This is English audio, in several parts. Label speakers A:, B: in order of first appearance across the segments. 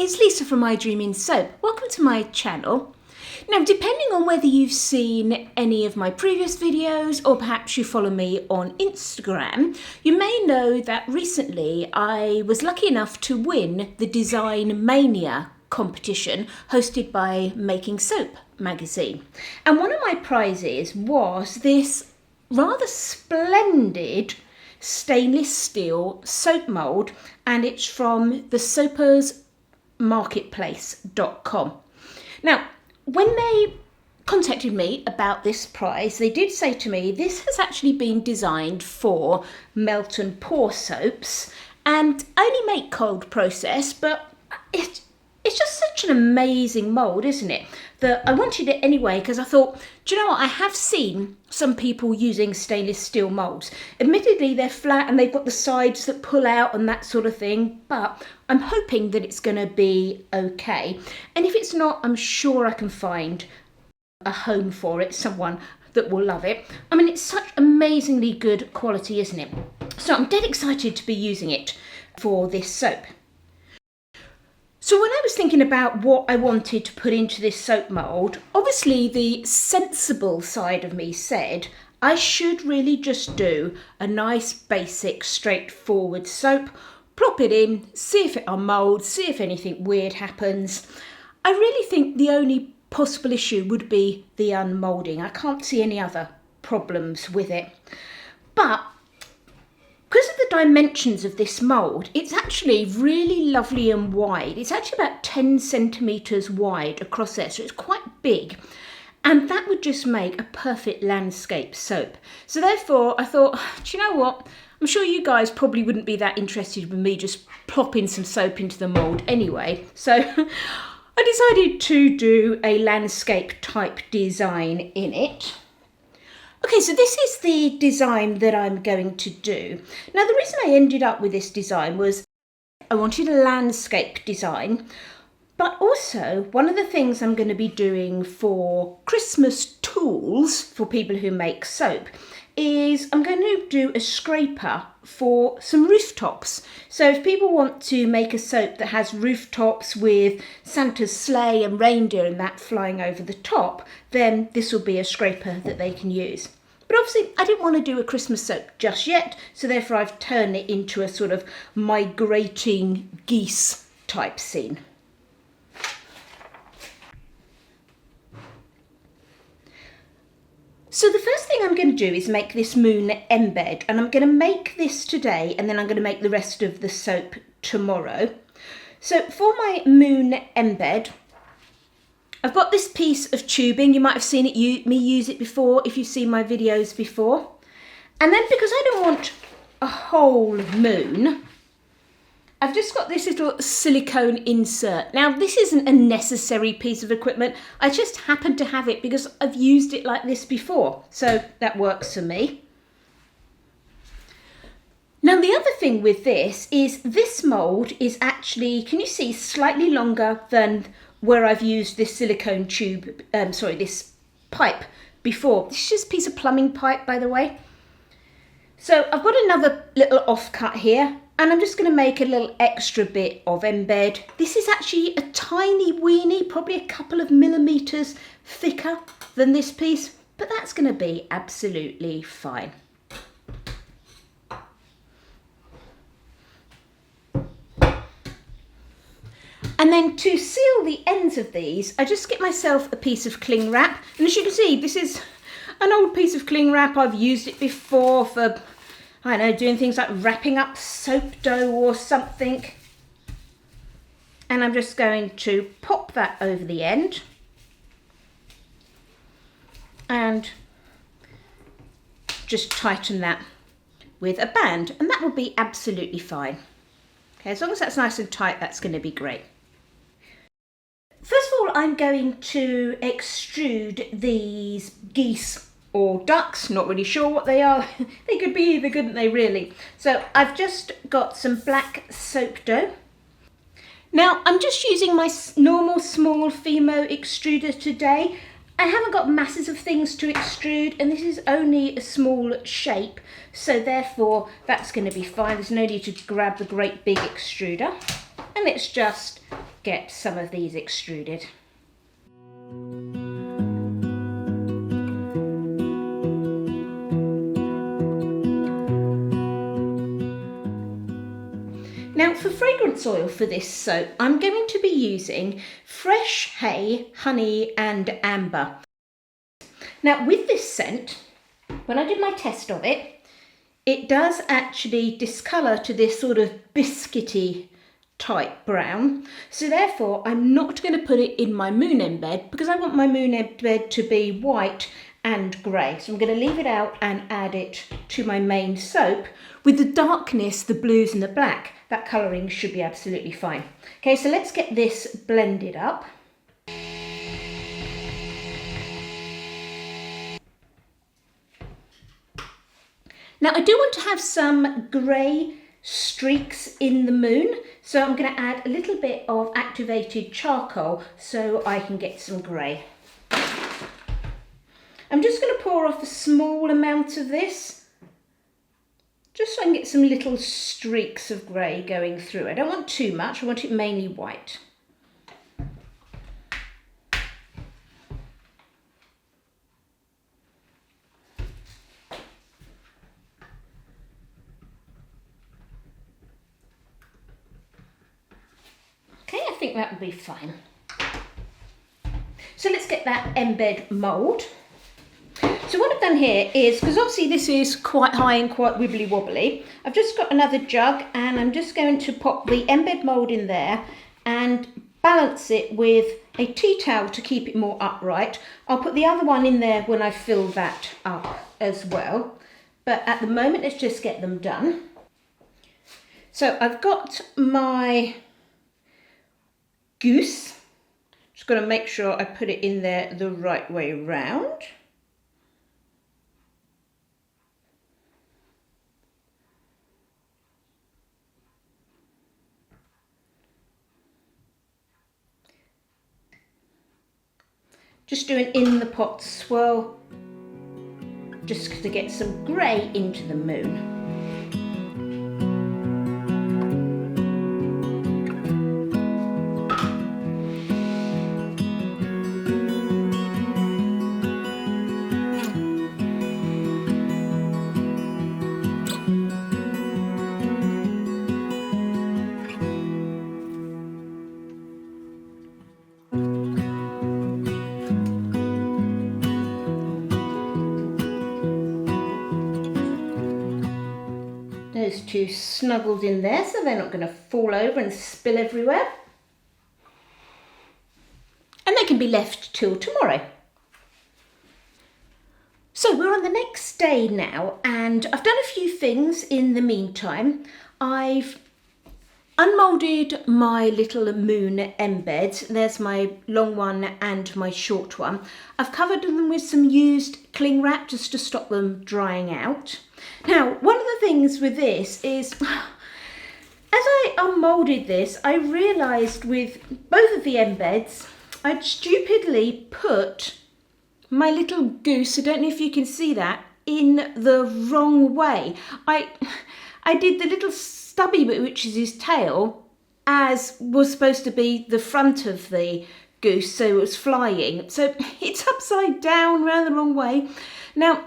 A: it's Lisa from My Dreaming Soap. Welcome to my channel. Now, depending on whether you've seen any of my previous videos or perhaps you follow me on Instagram, you may know that recently I was lucky enough to win the Design Mania competition hosted by Making Soap magazine. And one of my prizes was this rather splendid stainless steel soap mould, and it's from the soapersmarketplace.com. Now, when they contacted me about this prize, they did say to me, this has actually been designed for melt and pour soaps and only make cold process, but it's just such an amazing mould, isn't it? That I wanted it anyway because I thought, do you know what? I have seen some people using stainless steel moulds. Admittedly, they're flat and they've got the sides that pull out and that sort of thing, but I'm hoping that it's going to be okay. And if it's not, I'm sure I can find a home for it, someone that will love it. I mean, it's such amazingly good quality, isn't it? So I'm dead excited to be using it for this soap. So when I was thinking about what I wanted to put into this soap mould, obviously the sensible side of me said I should really just do a nice basic straightforward soap, plop it in, see if it unmolds, see if anything weird happens. I really think the only possible issue would be the unmoulding. I can't see any other problems with it. But because of the dimensions of this mould, it's actually really lovely and wide. It's actually about 10 centimetres wide across there, so it's quite big. And that would just make a perfect landscape soap. So therefore, I thought, do you know what? I'm sure you guys probably wouldn't be that interested with me just plopping some soap into the mould anyway. So I decided to do a landscape type design in it. Okay, so this is the design that I'm going to do. Now, the reason I ended up with this design was I wanted a landscape design, but also one of the things I'm going to be doing for Christmas tools for people who make soap is I'm going to do a scraper for some rooftops. So if people want to make a soap that has rooftops with Santa's sleigh and reindeer and that flying over the top, then this will be a scraper that they can use. But obviously I didn't want to do a Christmas soap just yet, so therefore I've turned it into a sort of migrating geese type scene. So the first thing I'm going to do is make this moon embed, and I'm going to make this today and then I'm going to make the rest of the soap tomorrow. So for my moon embed, I've got this piece of tubing. You might have seen me use it before if you've seen my videos before. And then because I don't want a whole moon, I've just got this little silicone insert. Now, this isn't a necessary piece of equipment. I just happen to have it because I've used it like this before. So that works for me. Now, the other thing with this is this mould is actually, can you see, slightly longer than where I've used this silicone tube, this pipe before. This is just a piece of plumbing pipe, by the way. So I've got another little offcut here, and I'm just going to make a little extra bit of embed. This is actually a tiny weenie, probably a couple of millimetres thicker than this piece, but that's going to be absolutely fine. And then to seal the ends of these, I just get myself a piece of cling wrap. And as you can see, this is an old piece of cling wrap. I've used it before for, I don't know, doing things like wrapping up soap dough or something. And I'm just going to pop that over the end. And just tighten that with a band. And that will be absolutely fine. Okay, as long as that's nice and tight, that's going to be great. First of all, I'm going to extrude these geese or ducks, not really sure what they are. They could be either, couldn't they, really? So I've just got some black soap dough. Now, I'm just using my normal small Fimo extruder today. I haven't got masses of things to extrude, and this is only a small shape, so therefore that's going to be fine. There's no need to grab the great big extruder. And let's just get some of these extruded. Now for fragrance oil for this soap, I'm going to be using fresh hay, honey and amber. Now with this scent, when I did my test of it, it does actually discolour to this sort of biscuity type brown. So therefore I'm not going to put it in my moon embed because I want my moon embed to be white and grey. So I'm going to leave it out and add it to my main soap. With the darkness, the blues and the black, that colouring should be absolutely fine. Okay, so let's get this blended up. Now I do want to have some grey streaks in the moon, so I'm going to add a little bit of activated charcoal so I can get some grey. I'm just going to pour off a small amount of this, just so I can get some little streaks of grey going through. I don't want too much, I want it mainly white. Okay, I think that will be fine. So let's get that embed mould. So what I've done here is, because obviously this is quite high and quite wibbly wobbly, I've just got another jug and I'm just going to pop the embed mould in there and balance it with a tea towel to keep it more upright. I'll put the other one in there when I fill that up as well. But at the moment, let's just get them done. So I've got my goose. Just got to make sure I put it in there the right way round. Just do an in the pot swirl, just to get some grey into the moon. Those two snuggled in there so they're not going to fall over and spill everywhere. And they can be left till tomorrow. So we're on the next day now and I've done a few things in the meantime. I've unmoulded my little moon embeds. There's my long one and my short one. I've covered them with some used cling wrap just to stop them drying out. Now, one of the things with this is, as I unmoulded this, I realised with both of the embeds, I'd stupidly put my little goose, I don't know if you can see that, in the wrong way. I did the little stubby bit, which is his tail, as was supposed to be the front of the goose, so it was flying. So it's upside down, round the wrong way. Now,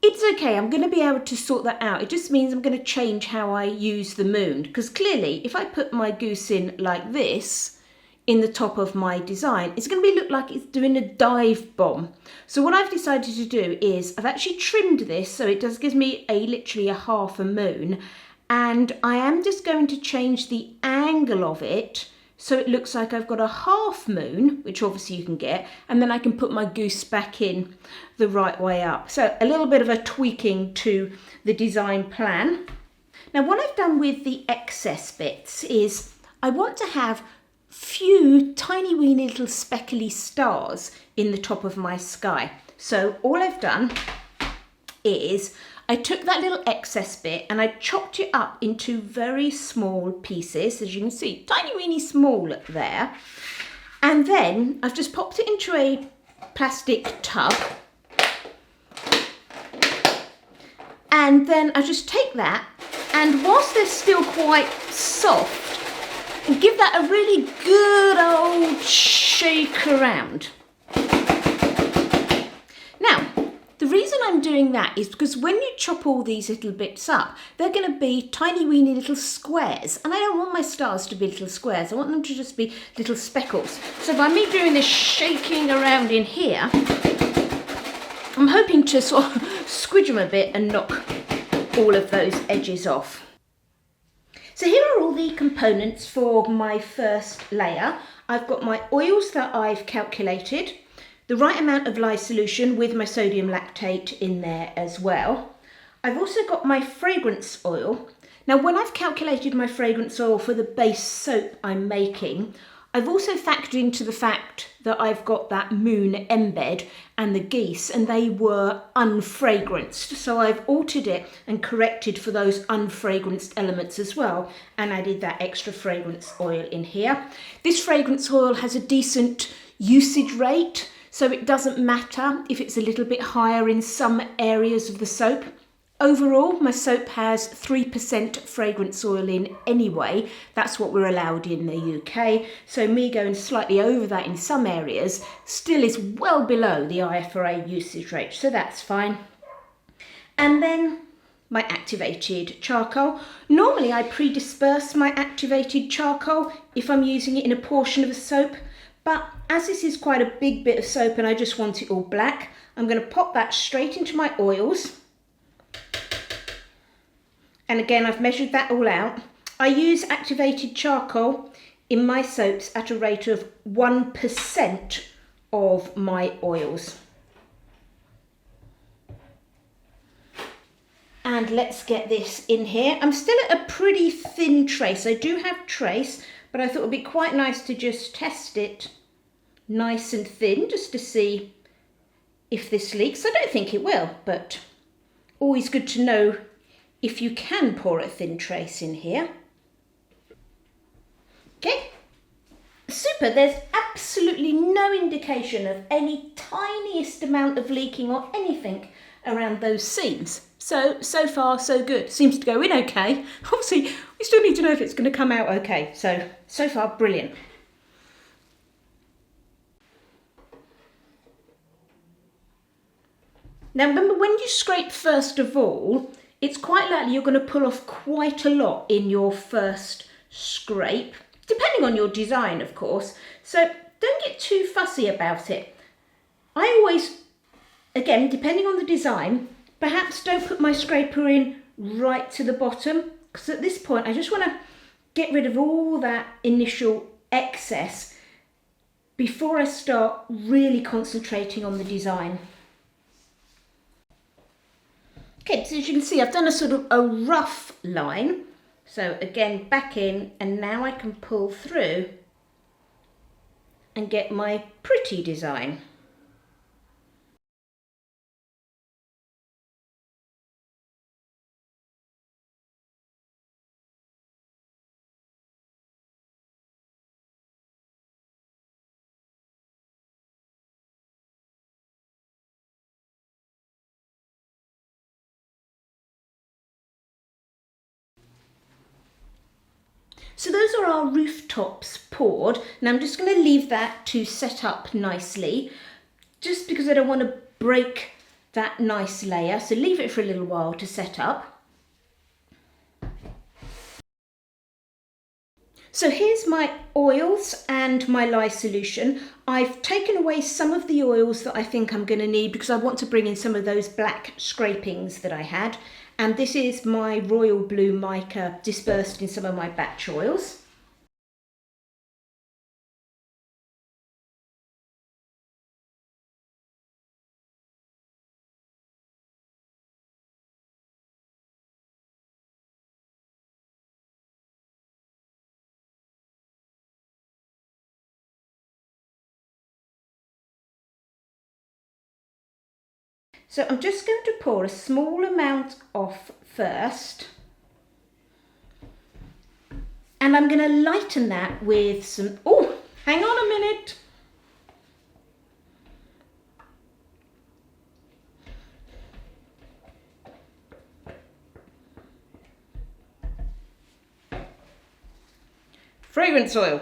A: it's okay, I'm going to be able to sort that out. It just means I'm going to change how I use the moon, because clearly if I put my goose in like this, in the top of my design, it's going to look like it's doing a dive bomb. So what I've decided to do is I've actually trimmed this so it gives me literally a half a moon, and I am just going to change the angle of it so it looks like I've got a half moon, which obviously you can get, and then I can put my goose back in the right way up. So a little bit of a tweaking to the design plan. Now what I've done with the excess bits is I want to have few tiny weeny little speckly stars in the top of my sky. So all I've done is I took that little excess bit and I chopped it up into very small pieces, as you can see, tiny weeny small there. And then I've just popped it into a plastic tub. And then I just take that, and whilst they're still quite soft, and give that a really good old shake around. Now, the reason I'm doing that is because when you chop all these little bits up, they're going to be tiny weeny little squares. And I don't want my stars to be little squares. I want them to just be little speckles. So by me doing this shaking around in here, I'm hoping to sort of squidge them a bit and knock all of those edges off. So here are all the components for my first layer. I've got my oils that I've calculated, the right amount of lye solution with my sodium lactate in there as well. I've also got my fragrance oil. Now when I've calculated my fragrance oil for the base soap I'm making, I've also factored into the fact that I've got that moon embed and the geese, and they were unfragranced. So I've altered it and corrected for those unfragranced elements as well, and added that extra fragrance oil in here. This fragrance oil has a decent usage rate, so it doesn't matter if it's a little bit higher in some areas of the soap. Overall, my soap has 3% fragrance oil in anyway. That's what we're allowed in the UK. So me going slightly over that in some areas still is well below the IFRA usage rate, so that's fine. And then my activated charcoal. Normally I pre-disperse my activated charcoal if I'm using it in a portion of a soap, but as this is quite a big bit of soap and I just want it all black, I'm going to pop that straight into my oils. And again, I've measured that all out. I use activated charcoal in my soaps at a rate of 1% of my oils. And let's get this in here. I'm still at a pretty thin trace. I do have trace, but I thought it would be quite nice to just test it nice and thin, just to see if this leaks. I don't think it will, but always good to know if you can pour a thin trace in here. Okay, super. There's absolutely no indication of any tiniest amount of leaking or anything around those seams. So far so good. Seems to go in okay. Obviously, we still need to know if it's going to come out okay. So far, brilliant. Now remember, when you scrape first of all, it's quite likely you're going to pull off quite a lot in your first scrape, depending on your design, of course. So don't get too fussy about it. I always, again, depending on the design, perhaps don't put my scraper in right to the bottom, because at this point I just want to get rid of all that initial excess before I start really concentrating on the design. Okay, so as you can see, I've done a sort of a rough line. So again, back in, and now I can pull through and get my pretty design. So those are our rooftops poured. Now I'm just going to leave that to set up nicely, just because I don't want to break that nice layer. So leave it for a little while to set up. So here's my oils and my lye solution. I've taken away some of the oils that I think I'm going to need because I want to bring in some of those black scrapings that I had. And this is my royal blue mica dispersed in some of my batch oils. So I'm just going to pour a small amount off first. And I'm going to lighten that with some, oh, hang on a minute. fragrance oil.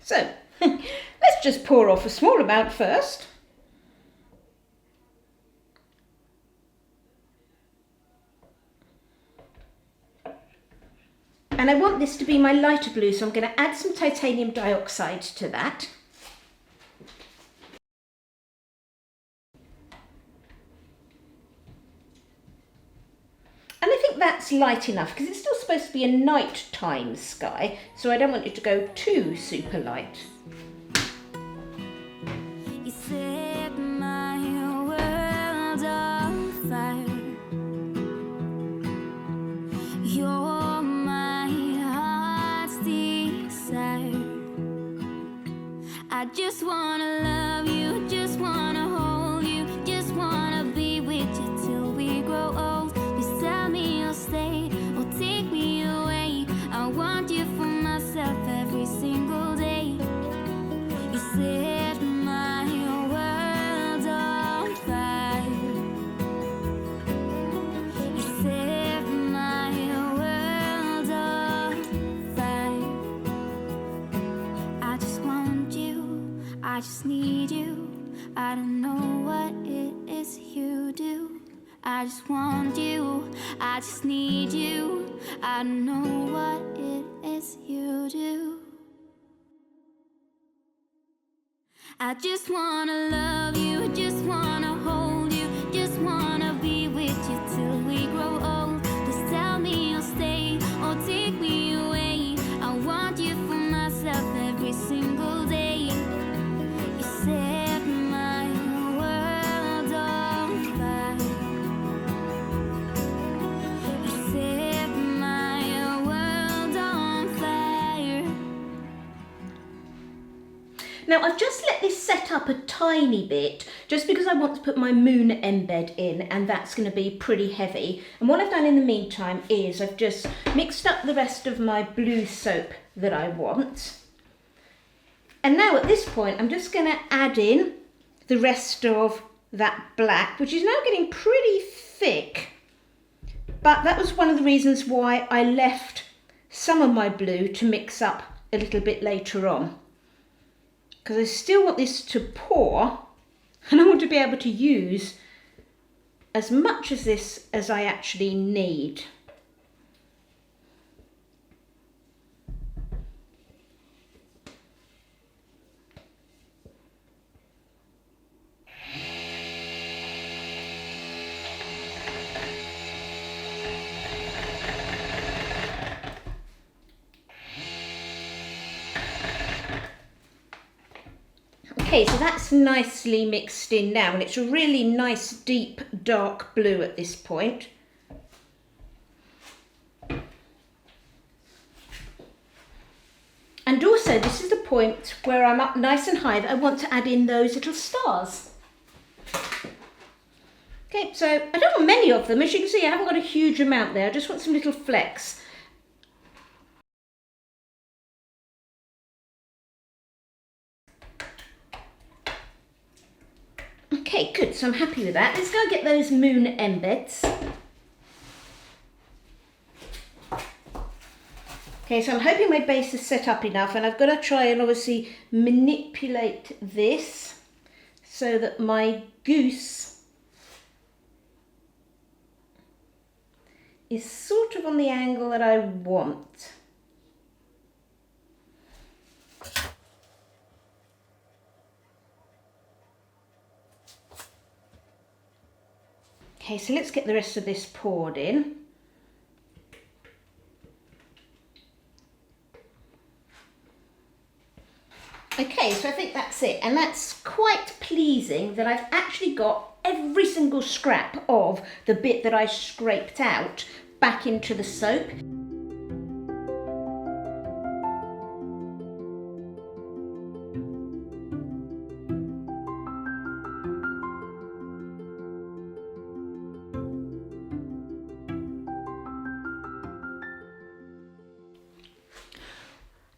A: So, let's just pour off a small amount first. And I want this to be my lighter blue, so I'm going to add some titanium dioxide to that. And I think that's light enough because it's still supposed to be a nighttime sky, so I don't want it to go too super light.
B: You set my world on fire. You're my heart's desire. I just wanna love you, just wanna hold you, just wanna be with you till we grow old. Please tell me you'll stay or take me away. I want you for myself every single day. You set my world on fire. You set my world on fire. I just want you, I just need you. I don't know what it is you do. I just want you, I just need you. I don't know what it is you do. I just wanna love you, just wanna hold you, just wanna be with you till we grow old. Just tell me you'll stay or take me away. I want you for myself every single day. You set my world on fire. You set my world on fire.
A: Now I've just let this set up a tiny bit just because I want to put my moon embed in, and that's going to be pretty heavy. And what I've done in the meantime is I've just mixed up the rest of my blue soap that I want. And now at this point I'm just going to add in the rest of that black, which is now getting pretty thick. But that was one of the reasons why I left some of my blue to mix up a little bit later on. Because I still want this to pour, and I want to be able to use as much of this as I actually need. Okay, so that's nicely mixed in now, and it's a really nice deep dark blue at this point. And also this is the point where I'm up nice and high that I want to add in those little stars. Okay, so I don't want many of them. As you can see, I haven't got a huge amount there. I just want some little flecks. Okay, good, so I'm happy with that. Let's go get those moon embeds. Okay, so I'm hoping my base is set up enough, and I've got to try and obviously manipulate this so that my goose is sort of on the angle that I want. Okay, so let's get the rest of this poured in. Okay, so I think that's it, and that's quite pleasing that I've actually got every single scrap of the bit that I scraped out back into the soap.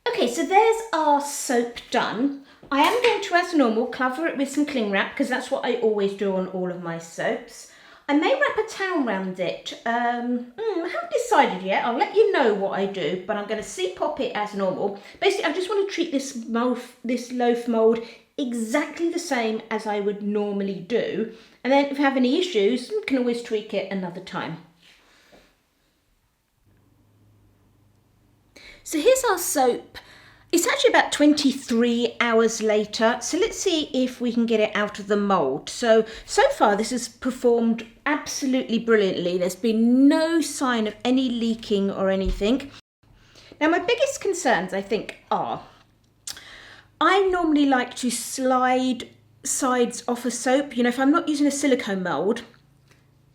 A: Okay, so there's our soap done. I am going to, as normal, cover it with some cling wrap because that's what I always do on all of my soaps. I may wrap a towel around it. I haven't decided yet. I'll let you know what I do, but I'm going to pop it as normal. Basically, I just want to treat this loaf mould exactly the same as I would normally do. And then if I have any issues, you can always tweak it another time. So here's our soap. It's actually about 23 hours later, so let's see if we can get it out of the mould. So far this has performed absolutely brilliantly. There's been no sign of any leaking or anything. Now my biggest concerns, I think, are I normally like to slide sides off a soap. You know, if I'm not using a silicone mould,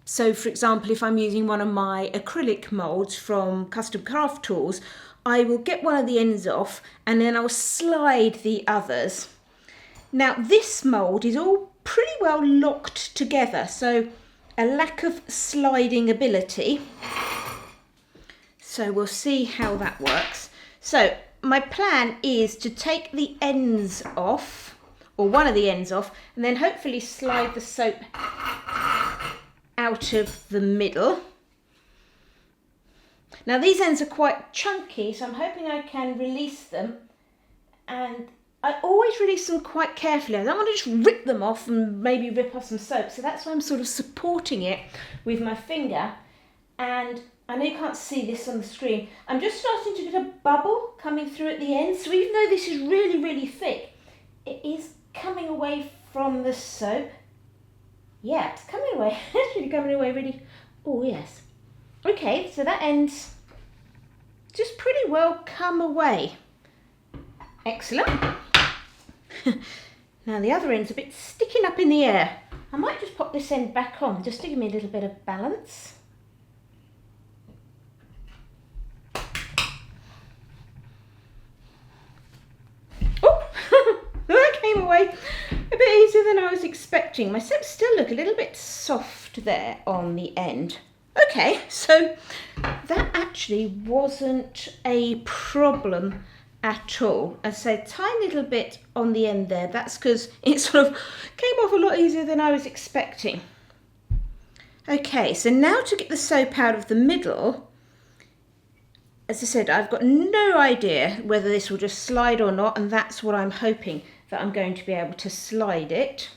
A: so for example, if I'm using one of my acrylic moulds from Custom Craft Tools, I will get one of the ends off and then I'll slide the others. Now this mould is all pretty well locked together, so a lack of sliding ability. So we'll see how that works. So my plan is to take the ends off, or one of the ends off, and then hopefully slide the soap out of the middle. Now these ends are quite chunky, so I'm hoping I can release them, and I always release them quite carefully. I don't want to just rip them off and maybe rip off some soap, so that's why I'm sort of supporting it with my finger. And I know you can't see this on the screen, I'm just starting to get a bubble coming through at the end, so even though this is really, really thick, it is coming away from the soap. Yeah, it's coming away, it's really coming away really, oh yes. Okay, so that end's just pretty well come away. Excellent. Now the other end's a bit sticking up in the air. I might just pop this end back on just to give me a little bit of balance. Oh, that came away a bit easier than I was expecting. My soaps still look a little bit soft there on the end. Okay, so that actually wasn't a problem at all. I said tiny little bit on the end there. That's because it sort of came off a lot easier than I was expecting. Okay, so now to get the soap out of the middle, as I said, I've got no idea whether this will just slide or not, and that's what I'm hoping, that I'm going to be able to slide it.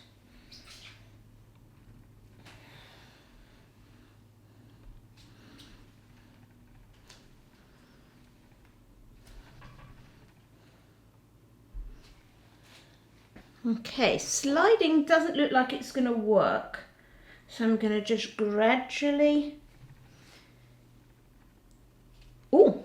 A: Okay, sliding doesn't look like it's going to work, so I'm going to just gradually... Oh!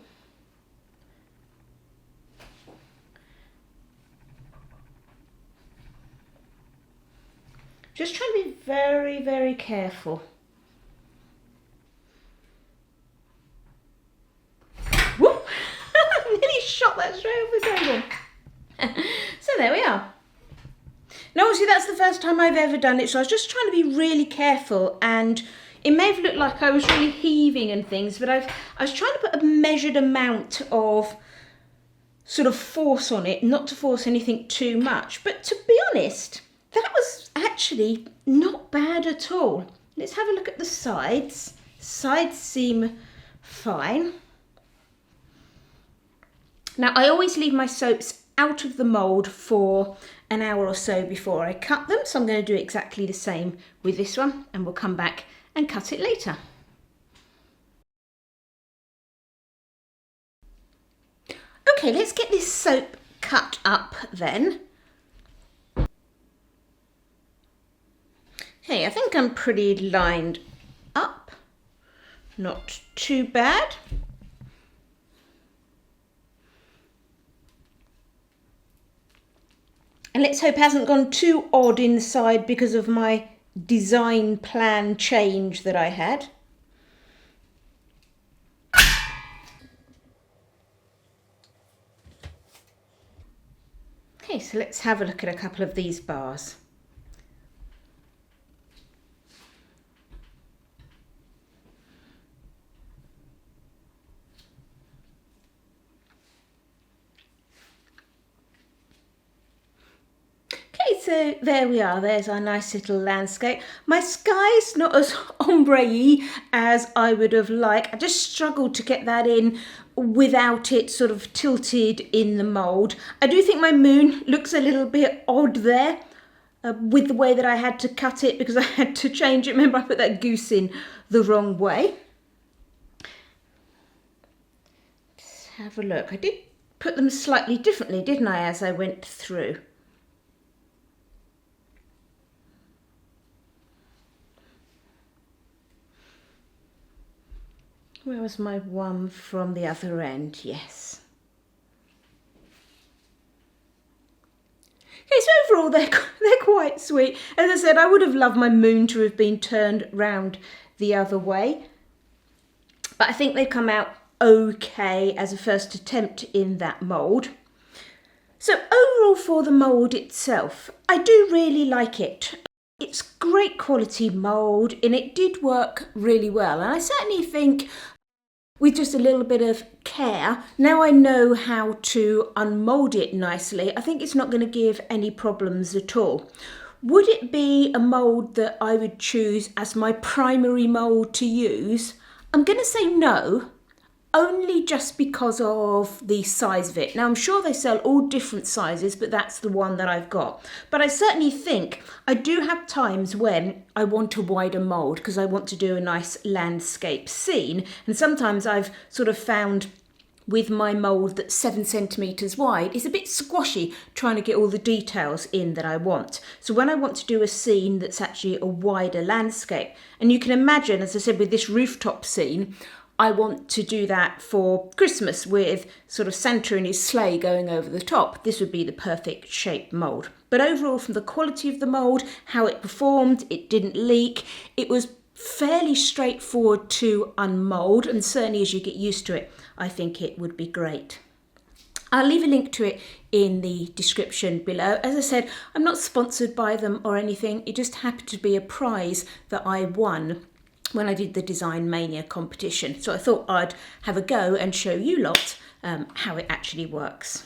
A: Just trying to be very, very careful. Whoop! Nearly shot that straight off the table. So there we are. Now obviously that's the first time I've ever done it, so I was just trying to be really careful, and it may have looked like I was really heaving and things, but I was trying to put a measured amount of sort of force on it, not to force anything too much. But to be honest, that was actually not bad at all. Let's have a look at the sides. Sides seem fine. Now I always leave my soaps out of the mould for an hour or so before I cut them, so I'm going to do exactly the same with this one, and we'll come back and cut it later. Okay, let's get this soap cut up then. Okay, I think I'm pretty lined up, not too bad. And let's hope it hasn't gone too odd inside because of my design plan change that I had. Okay, so let's have a look at a couple of these bars. so there we are. There's our nice little landscape. My sky's not as ombre-y as I would have liked. I just struggled to get that in without it sort of tilted in the mould. I do think my moon looks a little bit odd there with the way that I had to cut it because I had to change it. Remember, I put that goose in the wrong way. Let's have a look. I did put them slightly differently, didn't I, as I went through? Where was my one from the other end? Yes. Okay, so overall they're quite sweet. As I said, I would have loved my moon to have been turned round the other way. But I think they've come out okay as a first attempt in that mould. So overall for the mould itself, I do really like it. It's great quality mould and it did work really well. And I certainly think with just a little bit of care, now I know how to unmould it nicely, I think it's not going to give any problems at all. Would it be a mould that I would choose as my primary mould to use? I'm going to say no, only just because of the size of it. Now I'm sure they sell all different sizes, but that's the one that I've got. But I certainly think I do have times when I want a wider mould because I want to do a nice landscape scene. And sometimes I've sort of found with my mould that's 7 centimetres wide, it's a bit squashy trying to get all the details in that I want. So when I want to do a scene that's actually a wider landscape, and you can imagine, as I said, with this rooftop scene, I want to do that for Christmas with sort of Santa and his sleigh going over the top. This would be the perfect shape mould. But overall, from the quality of the mould, how it performed, it didn't leak, it was fairly straightforward to unmould, and certainly as you get used to it, I think it would be great. I'll leave a link to it in the description below. As I said, I'm not sponsored by them or anything. It just happened to be a prize that I won when I did the Design Mania competition. So I thought I'd have a go and show you lot how it actually works.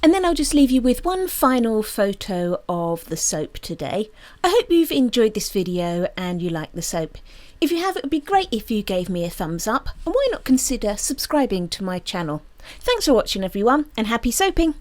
A: And then I'll just leave you with one final photo of the soap today. I hope you've enjoyed this video and you like the soap. If you have, it would be great if you gave me a thumbs up, and why not consider subscribing to my channel. Thanks for watching everyone, and happy soaping!